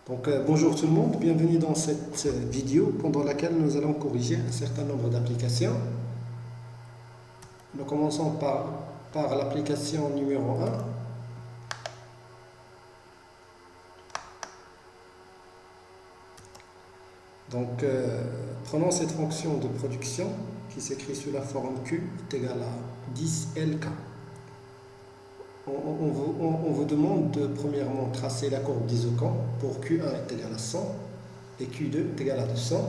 Bonjour tout le monde, bienvenue dans cette vidéo pendant laquelle nous allons corriger un certain nombre d'applications. Nous commençons par l'application numéro 1. Prenons cette fonction de production qui s'écrit sous la forme Q est égal à 10LK. On vous demande de premièrement tracer la courbe d'Isocan pour Q1 est égal à 100 et Q2 est égal à 200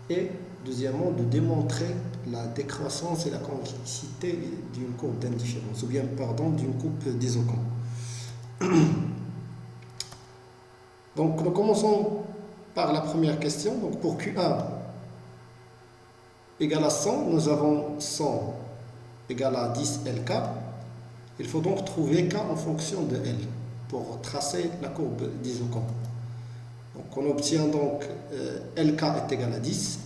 et deuxièmement de démontrer la décroissance et la convexité d'une courbe d'indifférence ou bien pardon d'une courbe d'Isocan. Donc nous commençons par la première question. Donc pour Q1 égale à 100, nous avons 100 égale à 10 LK. Il faut donc trouver K en fonction de L pour tracer la courbe d'Isocan. Donc on obtient donc LK est égal à 10.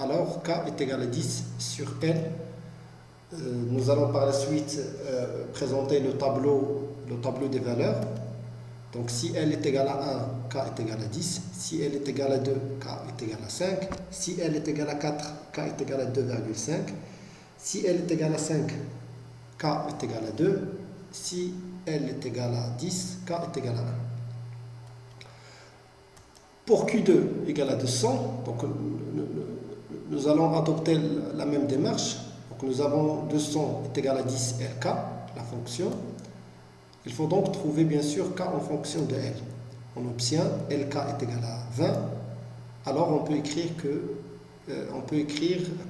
Alors K est égal à 10 sur L. Nous allons par la suite présenter le tableau des valeurs. Donc si L est égal à 1, K est égal à 10. Si L est égal à 2, K est égal à 5. Si L est égal à 4, K est égal à 2,5. Si L est égal à 5, K est égal à 2. Si L est égal à 10, K est égal à 1. Pour Q2 égale à 200, donc nous allons adopter la même démarche. Donc nous avons 200 est égal à 10 LK, la fonction. Il faut donc trouver bien sûr K en fonction de L. On obtient LK est égal à 20. Alors on peut écrire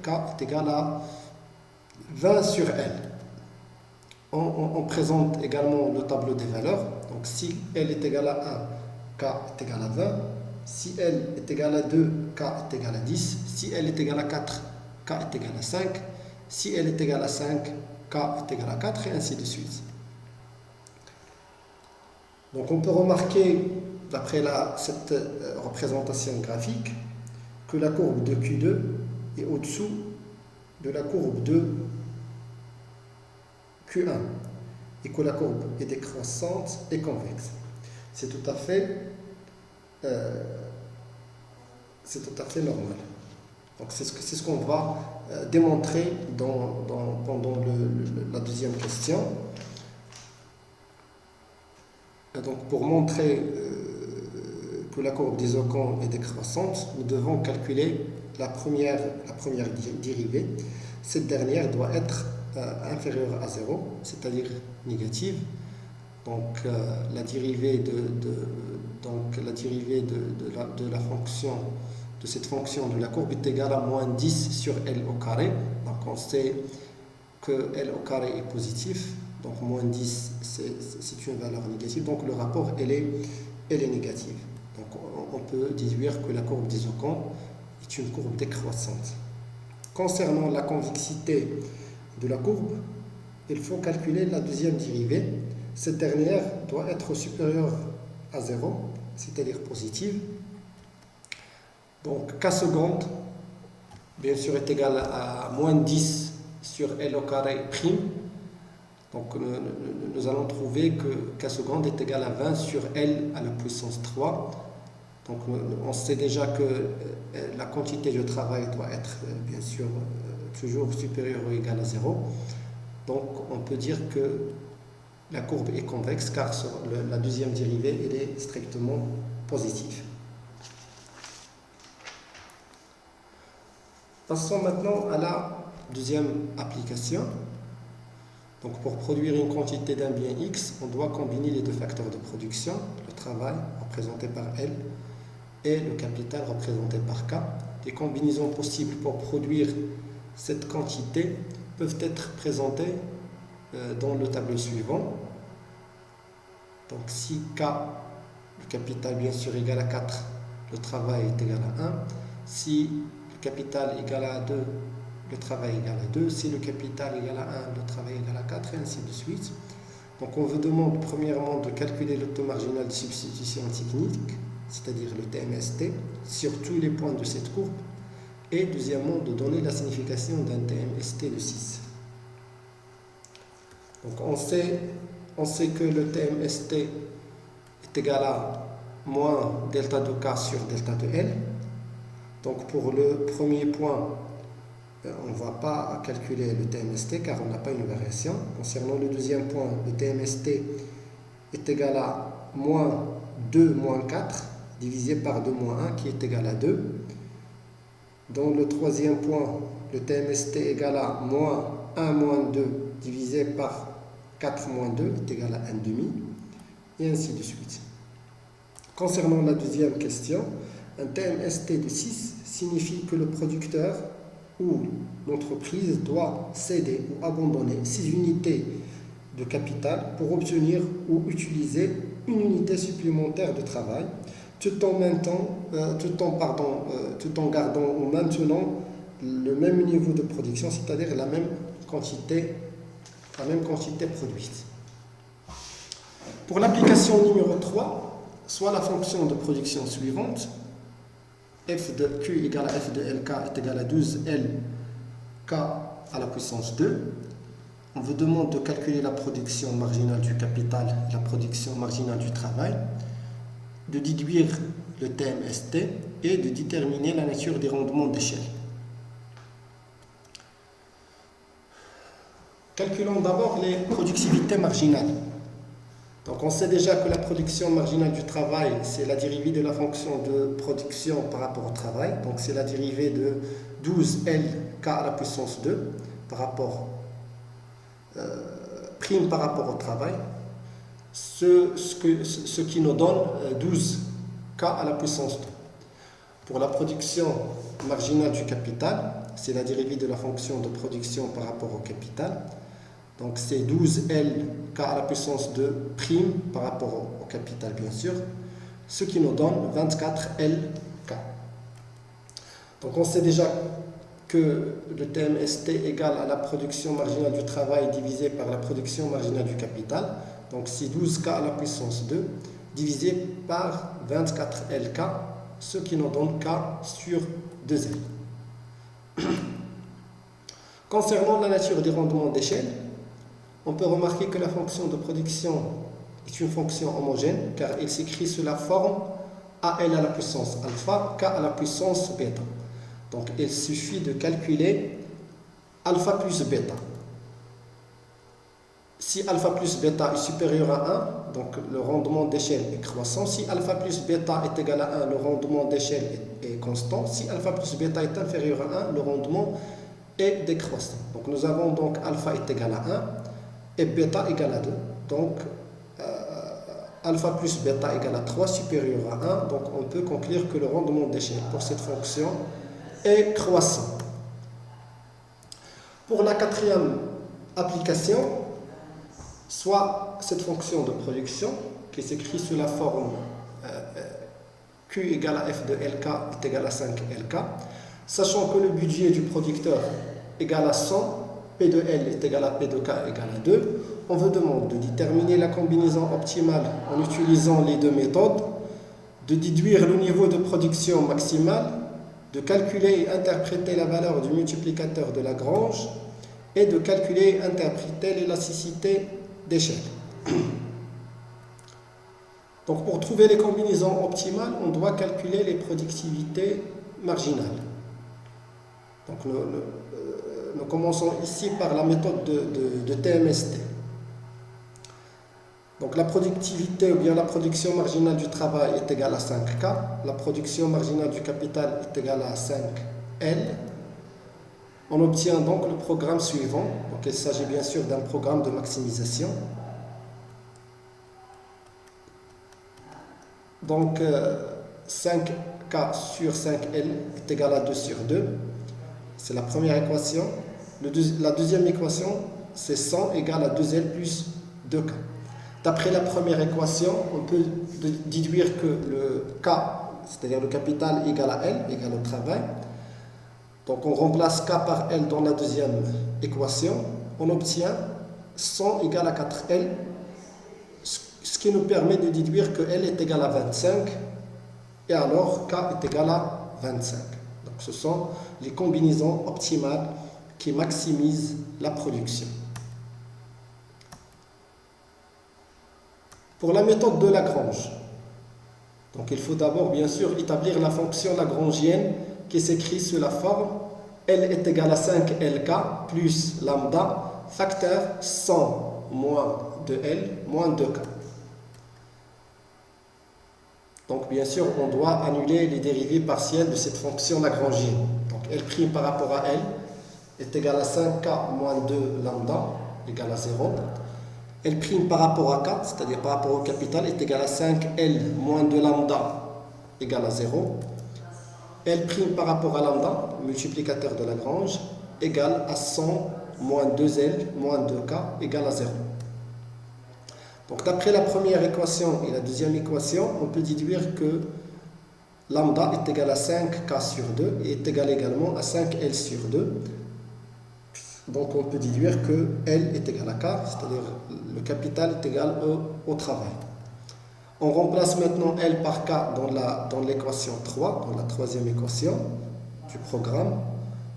K est égal à 20 sur L. On présente également le tableau des valeurs. Donc si L est égal à 1, K est égal à 20. Si L est égal à 2, K est égal à 10. Si L est égal à 4, K est égal à 5. Si L est égal à 5, K est égal à 4 et ainsi de suite. Donc on peut remarquer, d'après cette représentation graphique, que la courbe de Q2 est au-dessous de la courbe de Q1 et que la courbe est décroissante et convexe. C'est tout à fait normal. Donc c'est ce qu'on va démontrer pendant la deuxième question. Et donc pour montrer que la courbe d'Isocan est décroissante, nous devons calculer la première dérivée. Cette dernière doit être inférieure à 0, c'est-à-dire négative. Donc la dérivée de cette fonction de la courbe est égale à moins 10 sur L au carré. Donc on sait que L au carré est positif. Donc moins 10 c'est une valeur négative. Donc le rapport elle est négative. Donc on peut déduire que la courbe d'Isocan est une courbe décroissante. Concernant la convexité de la courbe, il faut calculer la deuxième dérivée. Cette dernière doit être supérieure à 0, c'est-à-dire positive. Donc K seconde, bien sûr, est égal à moins 10 sur L au carré prime. Donc nous allons trouver que K seconde est égal à 20 sur L à la puissance 3. Donc on sait déjà que la quantité de travail doit être bien sûr toujours supérieure ou égale à 0. Donc on peut dire que la courbe est convexe car la deuxième dérivée elle est strictement positive. Passons maintenant à la deuxième application. Donc pour produire une quantité d'un bien X, on doit combiner les deux facteurs de production, le travail représenté par L et le capital représenté par K. Les combinaisons possibles pour produire cette quantité peuvent être présentées dans le tableau suivant. Donc si K, le capital bien sûr égal à 4, le travail est égal à 1. Si le capital égal à 2, le travail égal à 2. Si le capital égal à 1, le travail égal à 4 et ainsi de suite. Donc on vous demande premièrement de calculer le taux marginal de substitution technique, c'est-à-dire le TMST, sur tous les points de cette courbe. Et deuxièmement, de donner la signification d'un TMST de 6. Donc on sait que le TMST égal à moins delta de K sur delta de L. Donc pour le premier point, on ne va pas calculer le TMST car on n'a pas une variation. Concernant le deuxième point, le TMST est égal à moins 2 moins 4 divisé par 2 moins 1 qui est égal à 2. Dans le troisième point, le TMST est égal à moins 1 moins 2 divisé par 4 moins 2 est égal à 1 demi, et ainsi de suite. Concernant la deuxième question, un TMST de 6 signifie que le producteur ou l'entreprise doit céder ou abandonner 6 unités de capital pour obtenir ou utiliser une unité supplémentaire de travail, tout en gardant ou maintenant le même niveau de production, c'est-à-dire la même quantité produite. Pour l'application numéro 3, soit la fonction de production suivante, f de Q égale à f de LK est égal à 12L K à la puissance 2. On vous demande de calculer la production marginale du capital et la production marginale du travail, de déduire le TMST et de déterminer la nature des rendements d'échelle. Calculons d'abord les productivités marginales. Donc on sait déjà que la production marginale du travail, c'est la dérivée de la fonction de production par rapport au travail. Donc c'est la dérivée de 12L K à la puissance 2 par rapport prime par rapport au travail, ce qui nous donne 12 K à la puissance 2. Pour la production marginale du capital, c'est la dérivée de la fonction de production par rapport au capital. Donc c'est 12L K à la puissance 2 prime par rapport au capital bien sûr, ce qui nous donne 24L K. Donc on sait déjà que le TMST égale à la production marginale du travail divisé par la production marginale du capital. Donc c'est 12K à la puissance 2 divisé par 24LK, ce qui nous donne K sur 2L. Concernant la nature des rendements d'échelle, on peut remarquer que la fonction de production est une fonction homogène car elle s'écrit sous la forme AL à la puissance alpha, K à la puissance bêta. Donc il suffit de calculer alpha plus bêta. Si alpha plus bêta est supérieur à 1, donc le rendement d'échelle est croissant. Si alpha plus bêta est égal à 1, le rendement d'échelle est constant. Si alpha plus bêta est inférieur à 1, le rendement est décroissant. Donc nous avons donc alpha est égal à 1 et bêta égale à 2. Donc alpha plus bêta égale à 3 supérieur à 1. Donc on peut conclure que le rendement d'échelle pour cette fonction est croissant. Pour la quatrième application, soit cette fonction de production qui s'écrit sous la forme Q égale à F de LK est égal à 5LK, sachant que le budget du producteur est égal à 100, P de L est égal à P de K égale à 2, on vous demande de déterminer la combinaison optimale en utilisant les deux méthodes, de déduire le niveau de production maximal, de calculer et interpréter la valeur du multiplicateur de Lagrange et de calculer et interpréter l'élasticité d'échelle. Donc pour trouver les combinaisons optimales, on doit calculer les productivités marginales. Donc nous commençons ici par la méthode de TMST. Donc la productivité ou bien la production marginale du travail est égale à 5K, la production marginale du capital est égale à 5L. On obtient donc le programme suivant. Donc il s'agit bien sûr d'un programme de maximisation. Donc 5K sur 5L est égal à 2 sur 2. C'est la première équation. La deuxième équation, c'est 100 égale à 2L plus 2K. D'après la première équation, on peut déduire que le K, c'est-à-dire le capital égal à L, égal au travail. Donc on remplace K par L dans la deuxième équation. On obtient 100 égale à 4L, ce qui nous permet de déduire que L est égal à 25 et alors K est égal à 25. Donc ce sont les combinaisons optimales qui maximisent la production. Pour la méthode de Lagrange, Donc il faut d'abord bien sûr établir la fonction lagrangienne qui s'écrit sous la forme L est égal à 5LK plus lambda facteur 100 moins 2L moins 2K. Donc bien sûr on doit annuler les dérivées partielles de cette fonction lagrangienne. Donc L' par rapport à L est égal à 5K moins 2 lambda égale à 0. L' par rapport à K, c'est-à-dire par rapport au capital, est égal à 5L moins 2 lambda égale à 0. L' par rapport à lambda, multiplicateur de Lagrange, égale à 100 moins 2L moins 2K égale à 0. Donc d'après la première équation et la deuxième équation, on peut déduire que lambda est égal à 5K sur 2 et est égal également à 5L sur 2. Donc on peut déduire que L est égal à K, c'est-à-dire le capital est égal au travail. On remplace maintenant L par K dans l'équation 3, dans la troisième équation du programme.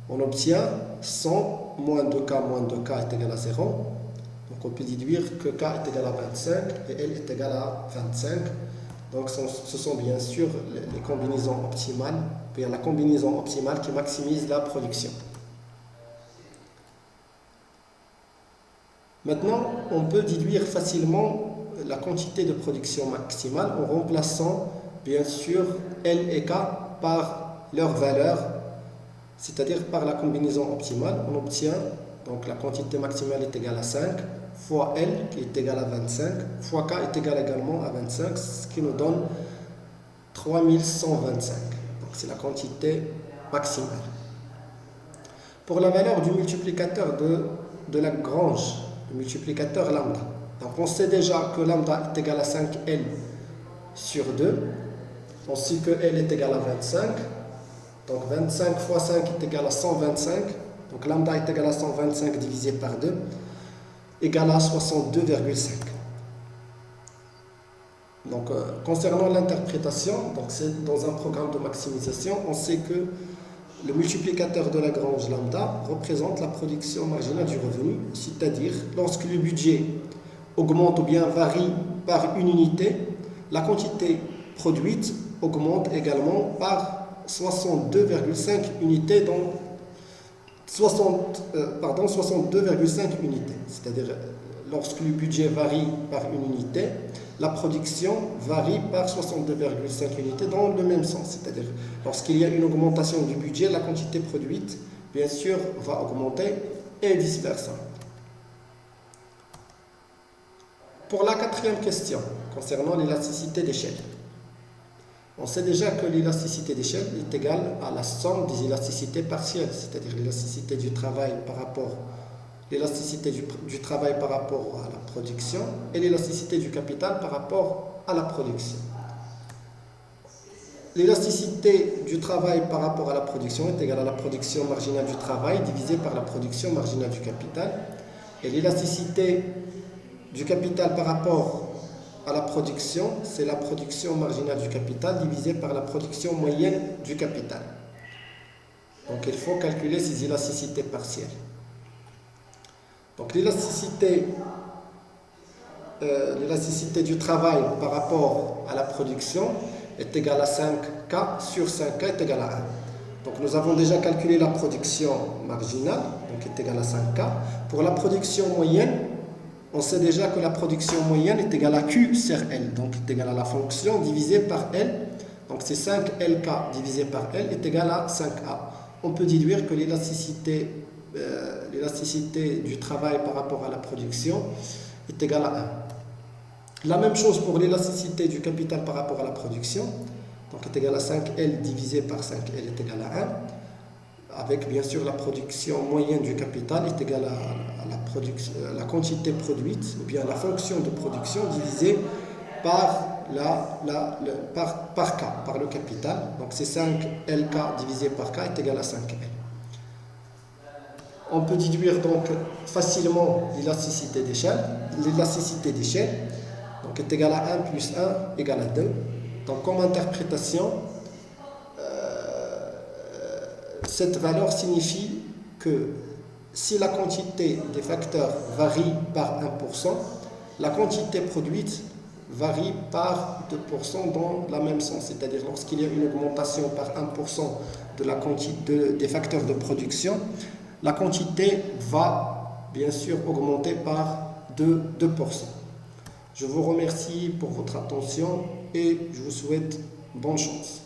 On obtient 100 moins 2K moins 2K est égal à 0. Donc on peut déduire que K est égal à 25 et L est égal à 25. Donc ce sont bien sûr les combinaisons optimales, bien la combinaison optimale qui maximise la production. Maintenant, on peut déduire facilement la quantité de production maximale en remplaçant bien sûr L et K par leur valeur, c'est-à-dire par la combinaison optimale. On obtient donc la quantité maximale est égale à 5 fois L qui est égal à 25 fois K est égal également à 25, ce qui nous donne 3125. Donc c'est la quantité maximale. Pour la valeur du multiplicateur de Lagrange, le multiplicateur lambda. Donc on sait déjà que lambda est égal à 5L sur 2. On sait que L est égal à 25. Donc 25 fois 5 est égal à 125. Donc lambda est égal à 125 divisé par 2 égal à 62,5. Donc concernant l'interprétation, donc c'est dans un programme de maximisation, on sait que le multiplicateur de Lagrange lambda représente la production marginale du revenu, c'est-à-dire lorsque le budget augmente ou bien varie par une unité, la quantité produite augmente également par 62,5 unités dans 62,5 unités. C'est-à-dire lorsque le budget varie par une unité, la production varie par 62,5 unités dans le même sens. C'est-à-dire lorsqu'il y a une augmentation du budget, la quantité produite, bien sûr, va augmenter et vice-versa. Pour la quatrième question, concernant l'élasticité d'échelle. On sait déjà que l'élasticité d'échelle est égale à la somme des élasticités partielles, c'est-à-dire l'élasticité du travail par rapport à la production et l'élasticité du capital par rapport à la production. L'élasticité du travail par rapport à la production est égale à la production marginale du travail divisée par la production marginale du capital. Et l'élasticité du capital par rapport à la production, c'est la production marginale du capital divisée par la production moyenne du capital. Donc il faut calculer ces élasticités partielles. Donc l'élasticité du travail par rapport à la production est égale à 5K sur 5K est égale à 1. Donc nous avons déjà calculé la production marginale, donc est égale à 5K. Pour la production moyenne, on sait déjà que la production moyenne est égale à Q sur L, donc est égale à la fonction divisée par L. Donc c'est 5LK divisé par L est égal à 5A. On peut déduire que l'élasticité du travail par rapport à la production est égale à 1. La même chose pour l'élasticité du capital par rapport à la production, donc est égal à 5L divisé par 5L est égal à 1, avec bien sûr la production moyenne du capital est égale à la quantité produite, ou bien la fonction de production divisée par K, par le capital. Donc c'est 5LK divisé par K est égal à 5L. On peut déduire donc facilement l'élasticité d'échelle. L'élasticité d'échelle donc est égale à 1 plus 1 égale à 2. Donc comme interprétation, cette valeur signifie que si la quantité des facteurs varie par 1%, la quantité produite varie par 2% dans la même sens. C'est-à-dire lorsqu'il y a une augmentation par 1% de la quantité des facteurs de production, la quantité va bien sûr augmenter par 2%. Je vous remercie pour votre attention et je vous souhaite bonne chance.